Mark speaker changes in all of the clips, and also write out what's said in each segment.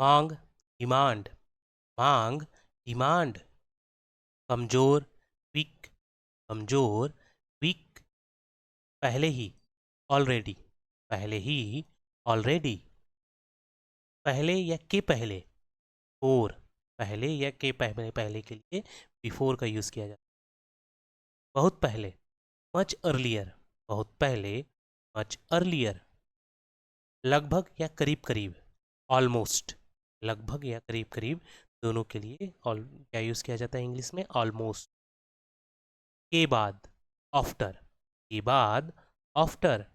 Speaker 1: मांग, डिमांड, मांग, डिमांड। कमजोर, वीक, कमजोर, वीक। पहले ही, ऑलरेडी, पहले ही, ऑलरेडी। पहले या के पहले, और पहले या के पहले, पहले के लिए बिफोर का यूज़ किया जाता है। बहुत पहले, मच अर्लियर, बहुत पहले, मच अर्लियर। लगभग या करीब करीब, ऑलमोस्ट, लगभग या करीब करीब, दोनों के लिए क्या यूज़ किया जाता है इंग्लिश में? ऑलमोस्ट। के बाद, आफ्टर, के बाद, आफ्टर।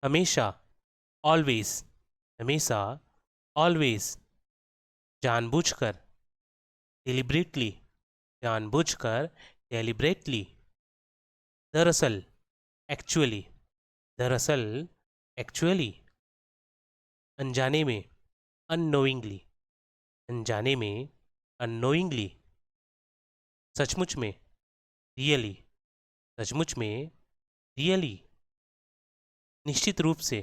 Speaker 1: हमेशा, ऑलवेज, हमेशा, ऑलवेज। जानबूझकर, डिलिबरेटली, जानबूझकर, डेलिबरेटली। दरअसल, एक्चुअली, दरअसल, एक्चुअली। अनजाने में, अननोइंगली, अनजाने में, अननोइंगली। सचमुच में, रियली, सचमुच में, रियली। निश्चित रूप से,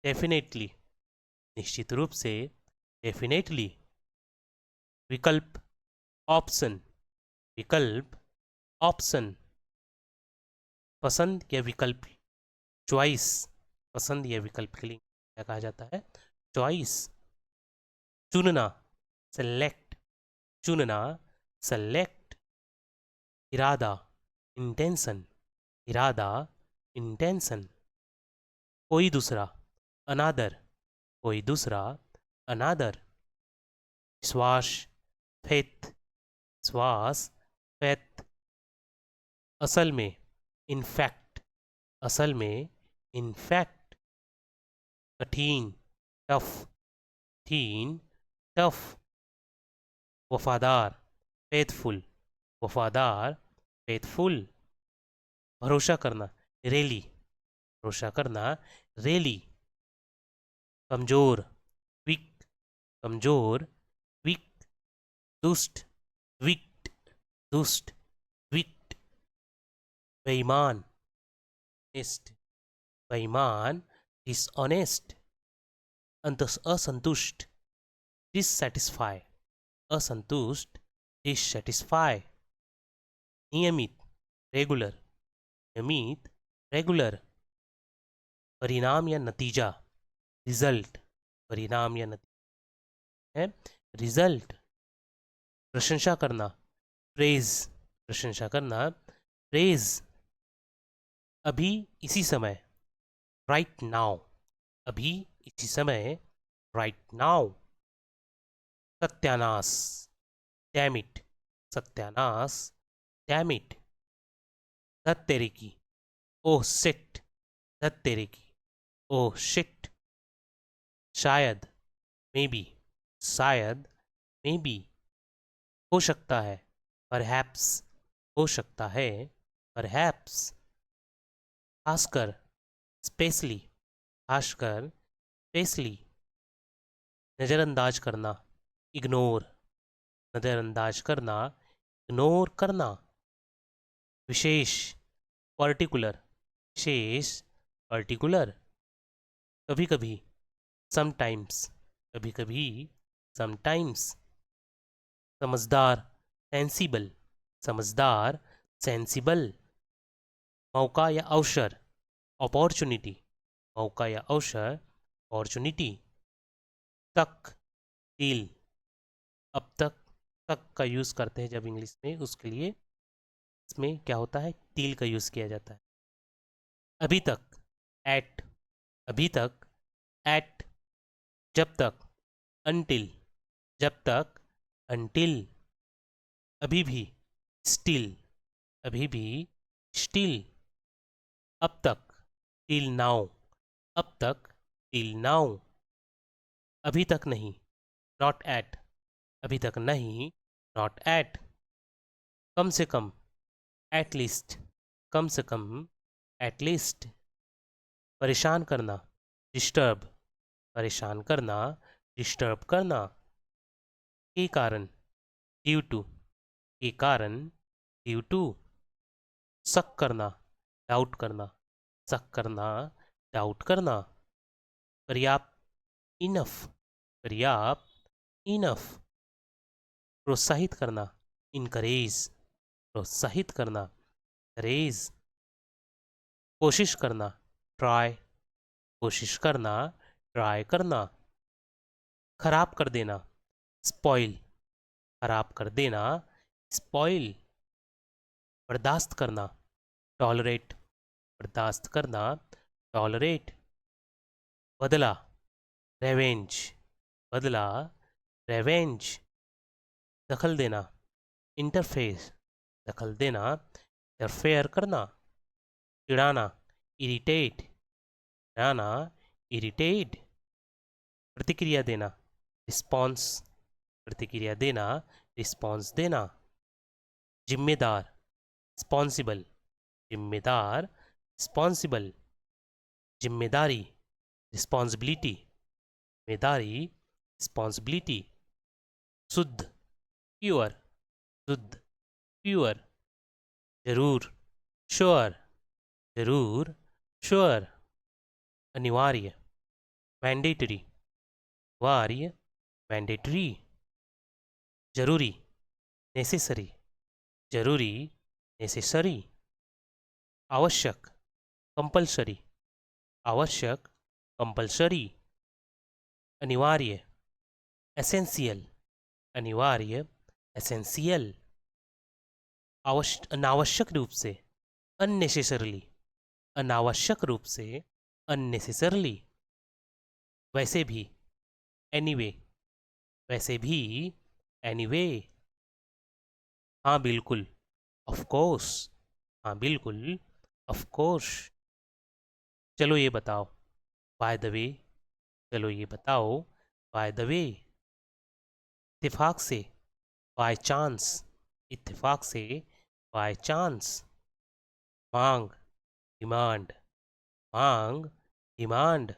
Speaker 1: डेफिनेटली, निश्चित रूप से, डेफिनेटली। विकल्प, ऑप्शन, विकल्प, ऑप्शन। पसंद या विकल्प, चॉइस, पसंद या विकल्प के लिए क्या कहा जाता है? चॉइस। चुनना, सेलेक्ट, चुनना, सेलेक्ट। इरादा, इंटेंशन, इरादा, इंटेंशन। कोई दूसरा, अनादर, कोई दूसरा, अनादर। विश्वास, फेथ, विश्वास, फेथ। असल में, इनफैक्ट, असल में, इनफैक्ट। कठिन, टफ, कठिन, टफ। वफादार, फेथफुल, वफादार, फेथफुल। भरोसा करना, रेली, भरोसा करना, रेली। कमजोर, वीक, कमजोर, वीक। दुष्ट, विक्ट, दुष्ट, विक्ट। बेईमान, एस्ट, बेईमान, डिसऑनेस्ट। असंतुष्ट, डिससेटिस्फाई, असंतुष्ट, डिससेटिस्फाई। नियमित, रेगुलर, नियमित, रेगुलर। परिणाम या नतीजा, रिजल्ट, परिणाम या नतीजा है रिजल्ट। प्रशंसा करना, प्रेज, प्रशंसा करना, प्रेज। अभी, इसी समय, राइट नाउ, अभी, इसी समय, राइट नाउ। सत्यानाश, डैमिट, सत्यानाश, डैमिट। धत तेरे की, ओह शिट, धत तेरे की, ओह शिट। शायद, मे बी, शायद, मे बी। हो सकता है, परहैप्स, हो सकता है, परहैप्स। खासकर, स्पेशली, खासकर, स्पेशली। नज़रअंदाज करना, इग्नोर, नज़रअंदाज करना, इग्नोर करना। विशेष, पर्टिकुलर, विशेष, पर्टिकुलर। कभी कभी, समटाइम्स, कभी कभी, समटाइम्स। समझदार, सेंसिबल, समझदार, सेंसिबल। मौका या अवसर, अपॉर्चुनिटी, मौका या अवसर, अपॉर्चुनिटी। तक, टील। अब तक का यूज़ करते हैं जब इंग्लिश में, उसके लिए इसमें क्या होता है? टील का यूज़ किया जाता है। अभी तक, एट, अभी तक, एट। जब तक, अनटिल, जब तक, अनटिल। अभी भी, स्टिल, अभी भी, स्टिल। अब तक, टिल नाउ, अब तक, टिल नाउ। अभी तक नहीं, नॉट एट, अभी तक नहीं, नॉट एट। कम से कम, एट लीस्ट, कम से कम, एट लीस्ट। परेशान करना, डिस्टर्ब, परेशान करना, डिस्टर्ब करना। के कारण, ड्यू टू, के कारण, ड्यू टू। शक करना, डाउट करना, शक करना, डाउट करना। पर्याप्त, इनफ, पर्याप्त, इनफ, प्रोत्साहित करना, इनकरेज, प्रोत्साहित करना, करेज, कोशिश करना, ट्राई, कोशिश करना, ट्राई करना, खराब कर देना, स्पॉइल, खराब कर देना, स्पॉइल, बर्दाश्त करना, टॉलरेट, बर्दाश्त करना, टॉलरेट, बदला, रेवेंज, बदला, रेवेंज, दखल देना, इंटरफेस, दखल देना, इंटरफेयर करना, चिढ़ाना, इरिटेट, चिढ़ाना, इरिटेट, प्रतिक्रिया देना, रिस्पॉन्स, प्रतिक्रिया देना, रिस्पॉन्स देना, जिम्मेदार, रिस्पॉन्सिबल, जिम्मेदार, रिस्पॉन्सिबल, जिम्मेदारी, रिस्पॉन्सिबिलिटी, जिम्मेदारी, रिस्पॉन्सिबिलिटी, शुद्ध, प्योर, शुद्ध, प्योर, जरूर, श्योर, जरूर, श्योर, अनिवार्य, मैंडेटरी, अनिवार्य, मैंडेटरी, जरूरी, नेसेसरी, जरूरी, नेसेसरी, आवश्यक, कंपल्सरी, आवश्यक, कंपल्सरी, अनिवार्य, एसेंशियल, अनिवार्य, एसेंशियल, अनावश्यक रूप से, अननेसेसरली, अनावश्यक रूप से, अननेसेसरली, वैसे भी, एनीवे, वैसे भी, एनीवे, हाँ बिल्कुल, ऑफ कोर्स, हाँ बिल्कुल, ऑफ कोर्स, चलो ये बताओ, बाय द वे, चलो ये बताओ, बाय द वे, इत्तेफाक से, बाय चांस, इत्तेफाक से, बाय चांस, मांग, डिमांड, मांग, डिमांड,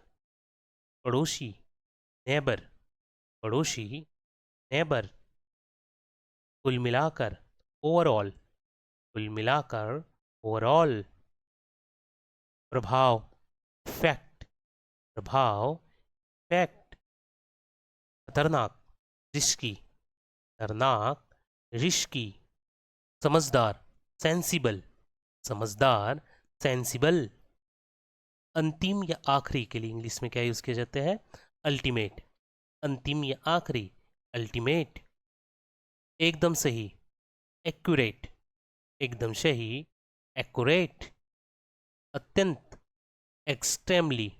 Speaker 1: पड़ोसी, नेबर, पड़ोसी, नेबर, कुल मिलाकर, ओवरऑल, कुल मिलाकर, ओवरऑल, प्रभाव, इफेक्ट, प्रभाव, इफेक्ट, खतरनाक, रिस्की, खतरनाक, रिस्की, समझदार, सेंसिबल, समझदार, सेंसिबल, अंतिम या आखिरी के लिए इंग्लिश में क्या यूज़ किया जाता है, अल्टीमेट, अंतिम या आखिरी, अल्टीमेट, एकदम सही, एक्यूरेट, एकदम सही, एक्यूरेट, अत्यंत, एक्सट्रीमली,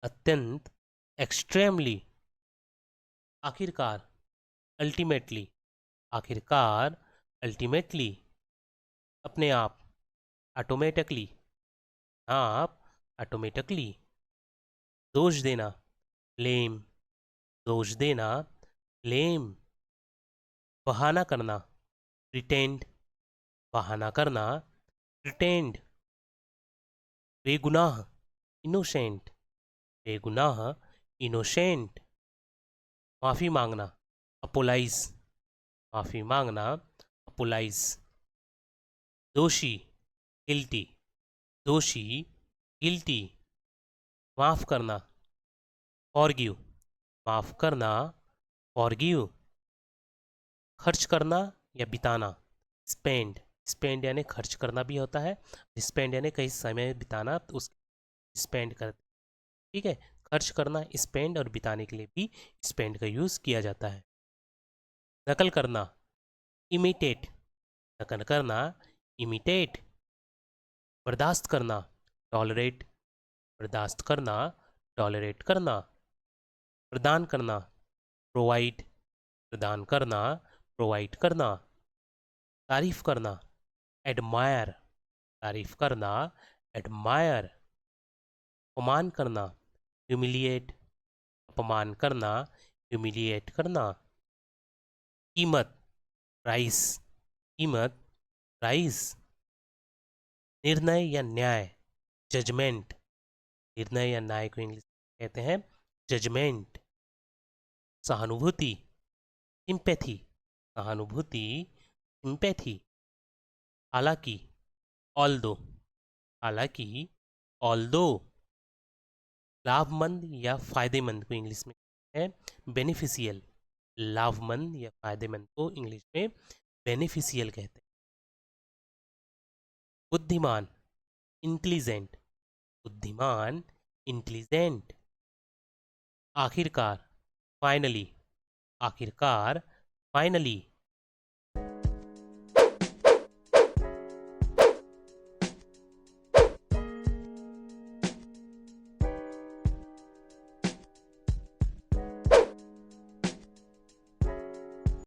Speaker 1: अत्यंत, एक्सट्रीमली, आखिरकार, अल्टीमेटली, आखिरकार, अल्टीमेटली, अपने आप, ऑटोमेटिकली, आप, ऑटोमेटिकली, दोष देना, ब्लेम, दोष देना, ब्लेम, बहाना करना, प्रिटेंड, बहाना करना, प्रिटेंड, बेगुनाह, इनोसेंट, बेगुनाह, इनोसेंट, माफ़ी मांगना, अपोलाइज, माफ़ी मांगना, अपोलाइज, दोषी, गिल्टी, दोषी, गिल्टी, माफ़ करना, फॉरगिव, माफ़ करना, फॉरगिव, खर्च करना या बिताना, स्पेंड, स्पेंड यानी खर्च करना भी होता है, स्पेंड यानी कहीं समय बिताना, तो उस स्पेंड कर, ठीक है, खर्च करना, स्पेंड, और बिताने के लिए भी स्पेंड का यूज़ किया जाता है, नकल करना, इमिटेट, नकल करना, इमिटेट, बर्दाश्त करना, टॉलरेट, बर्दाश्त करना, टॉलरेट करना, प्रदान करना, प्रोवाइड, प्रदान करना, प्रोवाइड करना, तारीफ करना, एडमायर, तारीफ करना, एडमायर, अपमान करना, ह्यूमिलिएट, अपमान करना, ह्यूमिलिएट करना, कीमत, प्राइस, कीमत, प्राइस, निर्णय या न्याय, जजमेंट, निर्णय या न्याय को इंग्लिश में कहते हैं जजमेंट, सहानुभूति, सिंपैथी, सहानुभूति, सिंपैथी, हालांकि, ऑल्दो, हालांकि, ऑल्दो, लाभमंद या फायदेमंद को इंग्लिश में है बेनिफिशियल। लाभमंद या फायदेमंद को इंग्लिश में बेनिफिशियल कहते हैं। बुद्धिमान, इंटेलिजेंट, बुद्धिमान, इंटेलिजेंट। आखिरकार, फाइनली, आखिरकार, फाइनली।